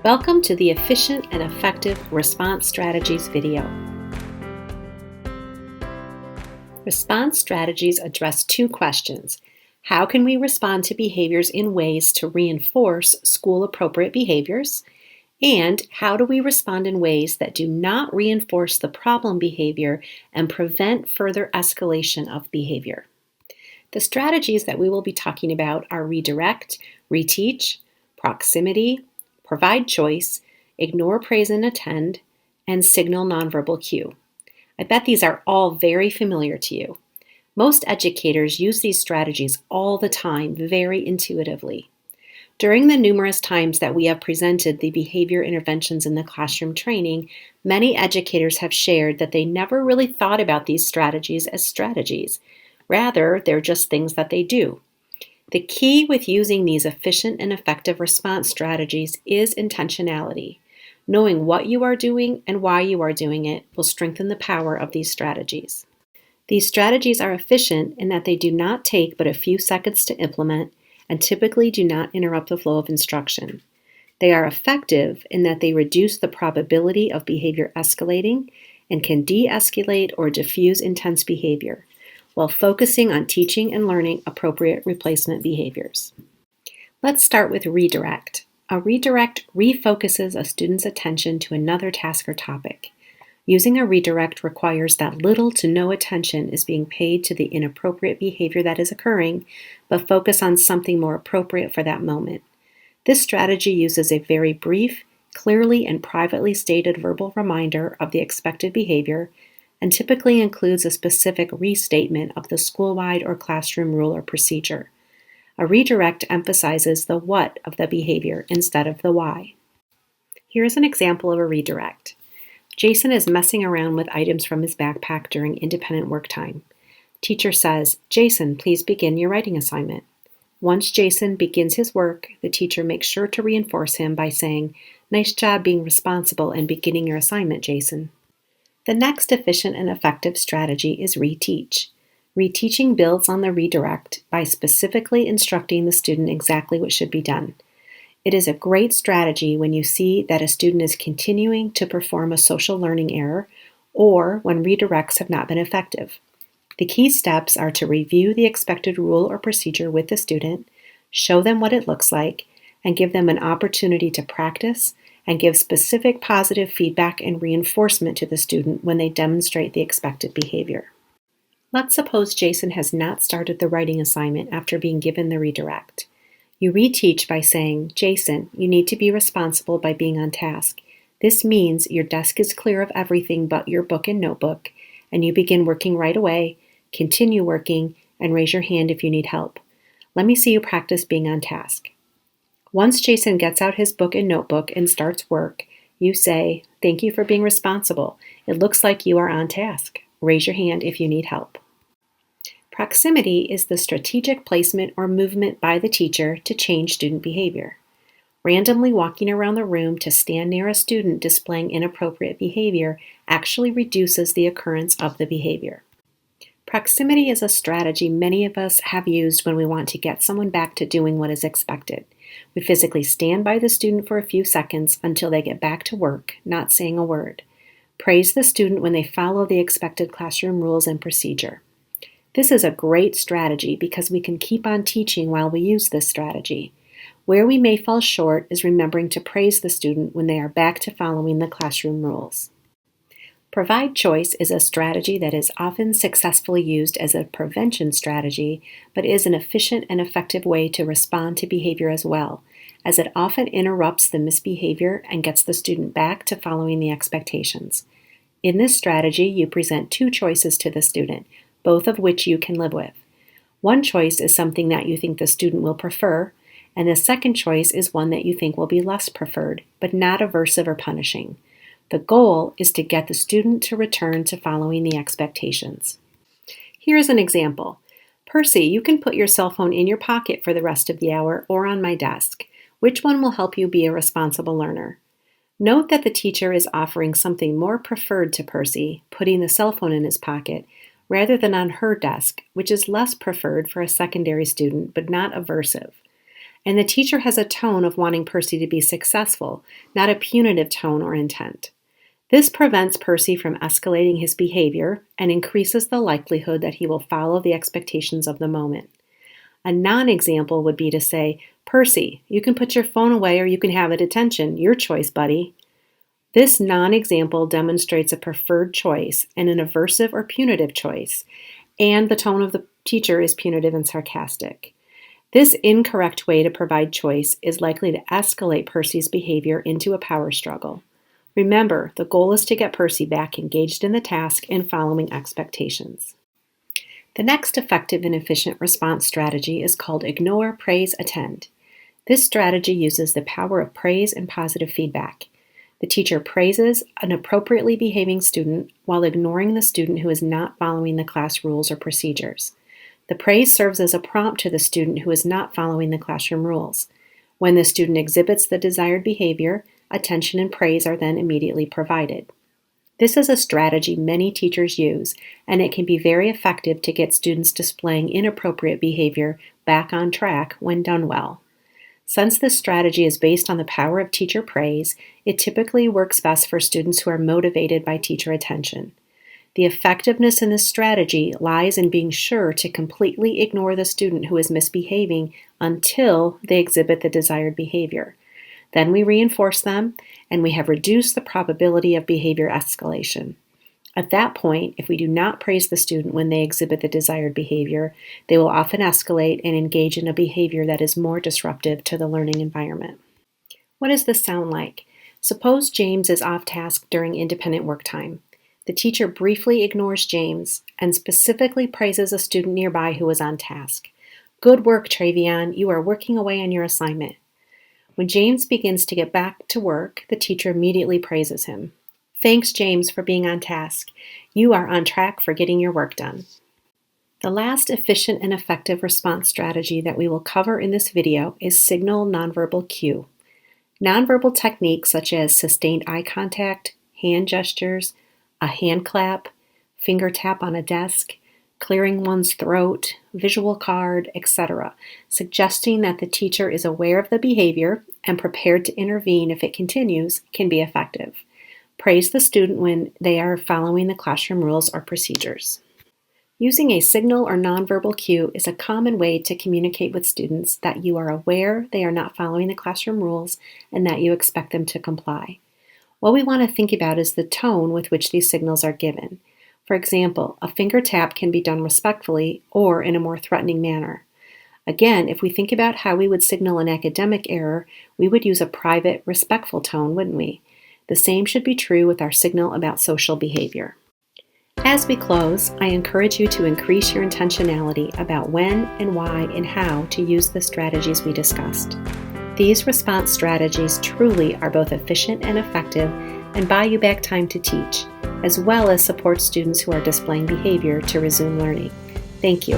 Welcome to the Efficient and Effective Response Strategies video. Response strategies address two questions. How can we respond to behaviors in ways to reinforce school-appropriate behaviors? And how do we respond in ways that do not reinforce the problem behavior and prevent further escalation of behavior? The strategies that we will be talking about are redirect, reteach, proximity, provide choice, ignore praise and attend, and signal nonverbal cue. I bet these are all very familiar to you. Most educators use these strategies all the time, very intuitively. During the numerous times that we have presented the behavior interventions in the classroom training, many educators have shared that they never really thought about these strategies as strategies. Rather, they're just things that they do. The key with using these efficient and effective response strategies is intentionality. Knowing what you are doing and why you are doing it will strengthen the power of these strategies. These strategies are efficient in that they do not take but a few seconds to implement and typically do not interrupt the flow of instruction. They are effective in that they reduce the probability of behavior escalating and can de-escalate or diffuse intense behavior, while focusing on teaching and learning appropriate replacement behaviors. Let's start with redirect. A redirect refocuses a student's attention to another task or topic. Using a redirect requires that little to no attention is being paid to the inappropriate behavior that is occurring, but focus on something more appropriate for that moment. This strategy uses a very brief, clearly and privately stated verbal reminder of the expected behavior, and typically includes a specific restatement of the school-wide or classroom rule or procedure. A redirect emphasizes the what of the behavior instead of the why. Here's an example of a redirect. Jason is messing around with items from his backpack during independent work time. Teacher says, "Jason, please begin your writing assignment." Once Jason begins his work, the teacher makes sure to reinforce him by saying, "Nice job being responsible and beginning your assignment, Jason." The next efficient and effective strategy is reteach. Reteaching builds on the redirect by specifically instructing the student exactly what should be done. It is a great strategy when you see that a student is continuing to perform a social learning error or when redirects have not been effective. The key steps are to review the expected rule or procedure with the student, show them what it looks like, and give them an opportunity to practice and give specific positive feedback and reinforcement to the student when they demonstrate the expected behavior. Let's suppose Jason has not started the writing assignment after being given the redirect. You reteach by saying, "Jason, you need to be responsible by being on task. This means your desk is clear of everything but your book and notebook, and you begin working right away, continue working, and raise your hand if you need help. Let me see you practice being on task." Once Jason gets out his book and notebook and starts work, you say, "Thank you for being responsible. It looks like you are on task. Raise your hand if you need help." Proximity is the strategic placement or movement by the teacher to change student behavior. Randomly walking around the room to stand near a student displaying inappropriate behavior actually reduces the occurrence of the behavior. Proximity is a strategy many of us have used when we want to get someone back to doing what is expected. We physically stand by the student for a few seconds until they get back to work, not saying a word. Praise the student when they follow the expected classroom rules and procedure. This is a great strategy because we can keep on teaching while we use this strategy. Where we may fall short is remembering to praise the student when they are back to following the classroom rules. Provide choice is a strategy that is often successfully used as a prevention strategy, but is an efficient and effective way to respond to behavior as well, as it often interrupts the misbehavior and gets the student back to following the expectations. In this strategy, you present two choices to the student, both of which you can live with. One choice is something that you think the student will prefer, and the second choice is one that you think will be less preferred, but not aversive or punishing. The goal is to get the student to return to following the expectations. Here's an example. "Percy, you can put your cell phone in your pocket for the rest of the hour or on my desk. Which one will help you be a responsible learner?" Note that the teacher is offering something more preferred to Percy, putting the cell phone in his pocket, rather than on her desk, which is less preferred for a secondary student but not aversive. and the teacher has a tone of wanting Percy to be successful, not a punitive tone or intent. This prevents Percy from escalating his behavior and increases the likelihood that he will follow the expectations of the moment. A non-example would be to say, "Percy, you can put your phone away or you can have a detention. Your choice, buddy." This non-example demonstrates a preferred choice and an aversive or punitive choice, and the tone of the teacher is punitive and sarcastic. This incorrect way to provide choice is likely to escalate Percy's behavior into a power struggle. Remember, the goal is to get Percy back engaged in the task and following expectations. The next effective and efficient response strategy is called ignore, praise, attend. This strategy uses the power of praise and positive feedback. The teacher praises an appropriately behaving student while ignoring the student who is not following the class rules or procedures. The praise serves as a prompt to the student who is not following the classroom rules. When the student exhibits the desired behavior, attention and praise are then immediately provided. This is a strategy many teachers use, and it can be very effective to get students displaying inappropriate behavior back on track when done well. Since this strategy is based on the power of teacher praise, it typically works best for students who are motivated by teacher attention. The effectiveness in this strategy lies in being sure to completely ignore the student who is misbehaving until they exhibit the desired behavior. Then we reinforce them, and we have reduced the probability of behavior escalation. At that point, if we do not praise the student when they exhibit the desired behavior, they will often escalate and engage in a behavior that is more disruptive to the learning environment. What does this sound like? Suppose James is off task during independent work time. The teacher briefly ignores James and specifically praises a student nearby who is on task. "Good work, Travion. You are working away on your assignment." When James begins to get back to work, the teacher immediately praises him. "Thanks, James, for being on task. You are on track for getting your work done." The last efficient and effective response strategy that we will cover in this video is signal nonverbal cue. Nonverbal techniques such as sustained eye contact, hand gestures, a hand clap, finger tap on a desk, clearing one's throat, visual card, etc., suggesting that the teacher is aware of the behavior and prepared to intervene if it continues, can be effective. Praise the student when they are following the classroom rules or procedures. Using a signal or nonverbal cue is a common way to communicate with students that you are aware they are not following the classroom rules and that you expect them to comply. What we want to think about is the tone with which these signals are given. For example, a finger tap can be done respectfully or in a more threatening manner. Again, if we think about how we would signal an academic error, we would use a private, respectful tone, wouldn't we? The same should be true with our signal about social behavior. As we close, I encourage you to increase your intentionality about when and why and how to use the strategies we discussed. These response strategies truly are both efficient and effective and buy you back time to teach, as well as support students who are displaying behavior to resume learning. Thank you.